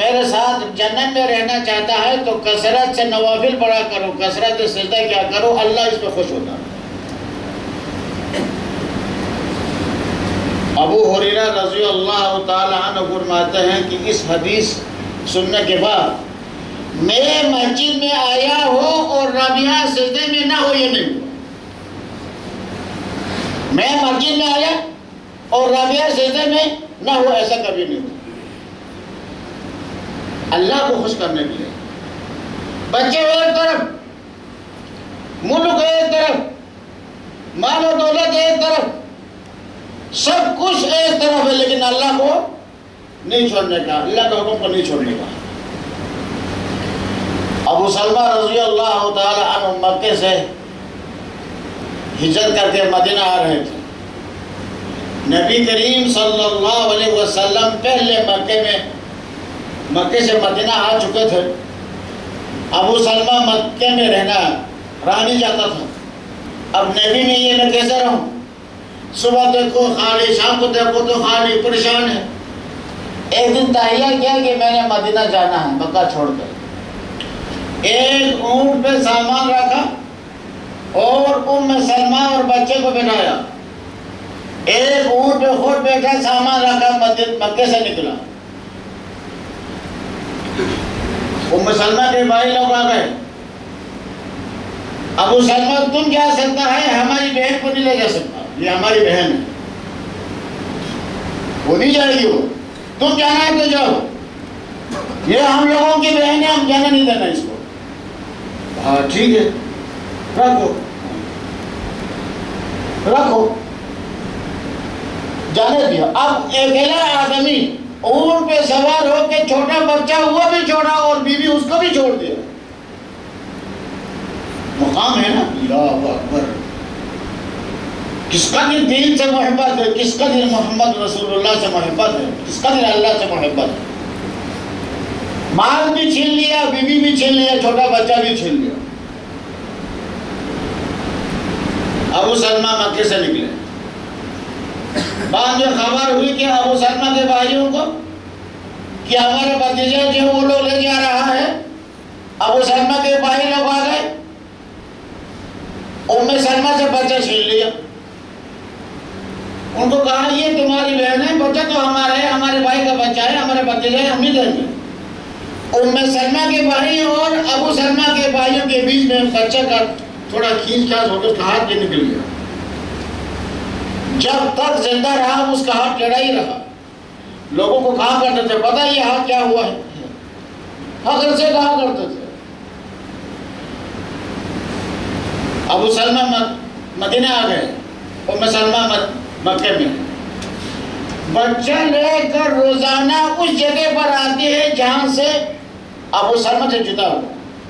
میرے ساتھ جنت میں رہنا چاہتا ہے تو کثرت سے نوافل پڑھا کرو، کثرت سے سجدہ کیا کرو، اللہ اس پہ خوش ہوتا ہے۔ ابو ہریرہ رضی اللہ تعالی عنہ فرماتے ہیں کہ اس حدیث سننے کے بعد میں مسجد میں آیا ہو اور رابعہ سجدے میں نہ ہو، یہ نہیں ہوا۔ میں مسجد میں آیا اور رابعہ سجدے میں نہ ہو، ایسا کبھی نہیں ہوا۔ اللہ کو خوش کرنے کے لیے بچے ایک طرف، ملک ایک طرف، مال و دولت ایک طرف، سب کچھ ایک طرف ہے، لیکن اللہ کو نہیں چھوڑنے کا، اللہ کے حکم کو نہیں چھوڑنے کا۔ ابو سلمہ رضی اللہ تعالی عنہ مکے سے ہجرت کر کے مدینہ آ رہے تھے۔ نبی کریم صلی اللہ علیہ وسلم پہلے مکے سے مدینہ آ چکے تھے۔ ابو سلمہ مکے میں رہا نہیں جاتا تھا۔ اب نبی میں یہ میں کیسے رہوں، صبح دیکھو خالی، شام کو دیکھو تو خالی، پریشان ہے۔ ایک دن تہیہ کیا کہ میں نے مدینہ جانا ہے مکہ چھوڑ کر۔ ایک اونٹ پہ سامان رکھا اور ام سلمہ اور بچے کو بٹھایا، ایک اونٹ پہ خود بیٹھا، سامان رکھا، مکے سے نکلا۔ ام سلمہ کے بھائی لوگ آ گئے، ابو سلمہ تم جا سکتا ہے، ہماری بہن کو نہیں لے جا سکتا، یہ ہماری بہن ہے، وہ نہیں جائے گی، وہ تم جانا ہے تو جاؤ، یہ ہم لوگوں کی بہن ہے، ہم جانا نہیں دینا اس کو۔ ہاں ٹھیک ہے، رکھو، جانے دیا۔ اب اکیلا آدمی اونٹ پہ سوار ہو کے، چھوٹا بچہ وہ بھی چھوڑا اور بیوی اس کو بھی چھوڑ دیا۔ مقام ہے نا، اللہ اکبر، کس کا دل دین سے محبت ہے، کس کا دل محمد رسول اللہ سے محبت ہے، کس کا دل اللہ سے محبت ہے۔ مال بھی چھین لیا، بیوی بھی چھین لیا، چھوٹا بچہ بھی چھین لیا۔ ابو سلمہ مکے سے نکلے، بعد میں خبر ہوئی کہ ابو سلمہ کے بھائیوں کو کہ ہمارے بھتیجا جو وہ لوگ لے جا رہا ہے۔ ابو سلمہ کے بھائی لوگ آ گئے، ام سلمہ سے بچہ چھین لیا، ان کو کہا یہ تمہاری بہن ہے، بچہ تو ہمارا ہے، ہمارے بھائی کا بچہ ہے، ہمارے بھتیجا ہے، ہم نہیں دیں گے۔ ام سلمہ کے بھائی اور ابو سلمہ کے بھائیوں کے بیچ میں بچہ کا تھوڑا کھینچ کھانچ ہو کے اس کا ہاتھ بھی نکل گیا۔ جب تک زندہ رہا اس کا ہاتھ ٹیڑھا ہی رہا۔ لوگوں کو کہا کرتے تھے پتہ یہ ہاتھ کیا ہوا ہے، فخر سے کہا کرتے تھے۔ ابو سلمہ مدینہ آ گئے، ام سلمہ مکے میں۔ بچہ لے کر روزانہ اس جگہ پر آتی ہے جہاں سے ابو سلمہ سے جدا ہو،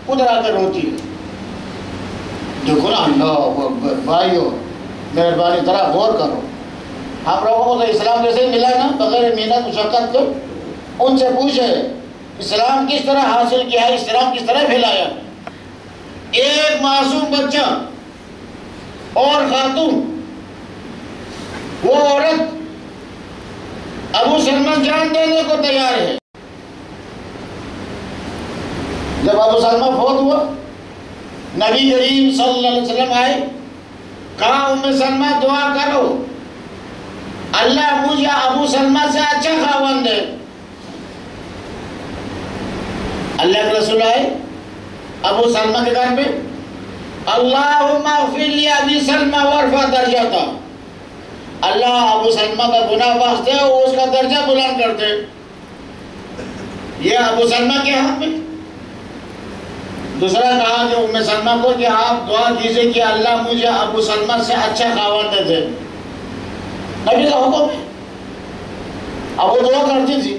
ادھر آ کر روتی ہے۔ دیکھو نا، اللہ اکبر، بھائیو مہربانی طرح غور کرو، ہم لوگوں کو تو اسلام جیسے ہی ملا نا، بغیر محنت مشقت کے۔ ان سے پوچھے اسلام کس طرح حاصل کیا ہے، اسلام کس طرح پھیلایا۔ ایک معصوم بچہ اور خاتون، وہ عورت ابو سلمہ جان دینے کو تیار ہے۔ جب ابو سلمہ فوت ہوا، نبی کریم صلی اللہ علیہ وسلم آئے، کہا ام سلمہ دعا کرو اللہ مجھے ابو سلمہ سے اچھا خاوند دے۔ اللہ کے رسول آئے ابو سلمہ کے گھر پہ، اللہم اغفر لی ابی سلمہ وارفع درجتہ، اللہ ابو سلمہ کا گناہ بخش دے اور اس کا درجہ بلند کر دے۔ یہ ابو سلمہ کے ہاتھ میں۔ دوسرا کہا کہ ام سلمہ کو کہ آپ دعا کیجئے کہ اللہ مجھے ابو سلمہ سے اچھا خاوند دے۔ نبی کا حکم ہے۔ اب وہ دعا کرتی تھی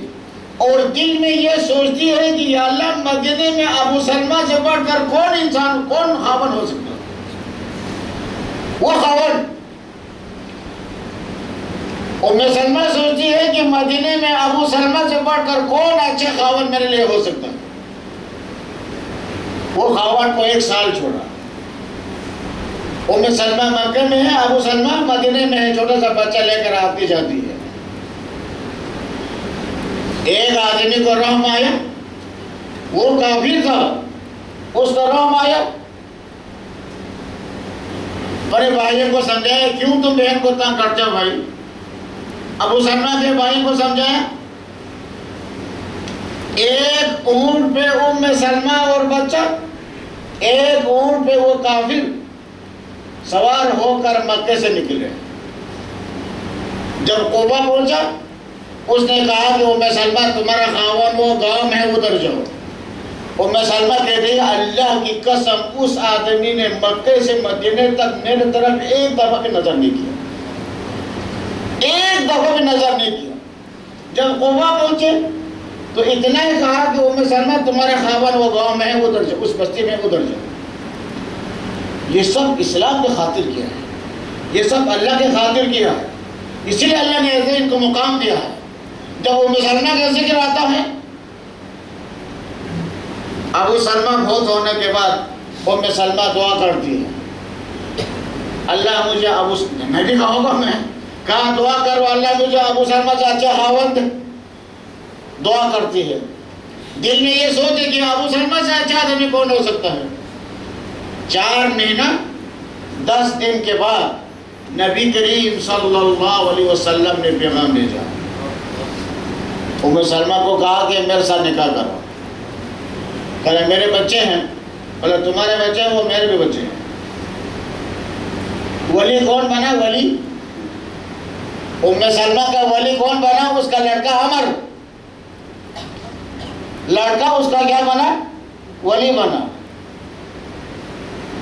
اور دل میں یہ سوچتی ہے کہ یا اللہ مدینے میں ابو سلمہ سے بڑھ کر کون انسان، کون خاوند ہو سکتا، وہ خاوند۔ ام سلمہ سوچتی ہے کہ مدینے میں ابو سلمہ سے بڑھ کر کون اچھے خاوند میرے لیے ہو سکتا ہے۔ وہ خاوند کو 1 سال چھوڑا۔ ام سلمہ مکہ میں ہے، ابو سلمہ مدینے میں ہے، چھوٹا سا بچہ لے کر آتی جاتی ہے۔ ایک آدمی کو رحم آیا، وہ کافر تھا، اس کو رحم آیا، بڑے بھائیوں کو سمجھایا کیوں تم بہن کو تنگ کرتے ہو بھائی؟ ابو سلمہ کے بھائی کو سمجھایا، ایک اونٹ پہ ام سلمہ اور بچہ، ایک اونٹ پہ وہ کافر سوار ہو کر مکے سے نکلے۔ جب قبا پہنچا، اس نے کہا کہ ام سلمہ تمہارا خاون وہ گاؤں ہے ادھر جاؤ۔ ام سلمہ کہتے ہیں اللہ کی قسم اس آدمی نے مکے سے مدینے تک میرے طرف ایک دفعہ بھی نظر نہیں کیا، ایک دفعہ بھی نظر نہیں کیا۔ جب قبا پہنچے تو اتنا ہی کہا کہ ام سلمہ تمہارے خاون وہ گاؤں میں ہے ادھر جاؤ، اس بستی میں ادھر جاؤ۔ یہ سب اسلام کے خاطر کیا ہے، یہ سب اللہ کے خاطر کیا ہے، اسی لیے اللہ نے ایسے ان کو مقام دیا ہے۔ جب ام سلمہ کا ذکر آتا ہے، ابو سلمہ فوت ہونے کے بعد ام سلمہ دعا کرتی ہے، اللہ مجھے میں بھی کہوں گا، میں کہا دعا کرو اللہ مجھے ابو سلمہ سے اچھا خاوند دے، دعا کرتی ہے، دل میں یہ سوچے کہ ابو سلمہ سے اچھا آدمی کون ہو سکتا ہے۔ 4 مہینہ 10 دن کے بعد نبی کریم صلی اللہ علیہ وسلم نے پیغام بھیجا، ام سلمہ کو کہا کہ میرے ساتھ نکاح کرو۔ کہا میرے بچے ہیں، بولا تمہارے بچے ہیں، وہ میرے بھی بچے ہیں۔ ولی کون بنا؟ ولی ام سلمہ کا ولی کون بنا؟ اس کا لڑکا عمر، لڑکا اس کا کیا بنا؟ ولی بنا۔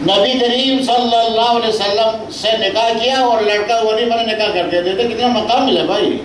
نبی کریم صلی اللہ علیہ وسلم سے نکاح کیا اور لڑکا ولی بنا، نکاح کر کے دیتے، کتنا مقام ملا بھائی۔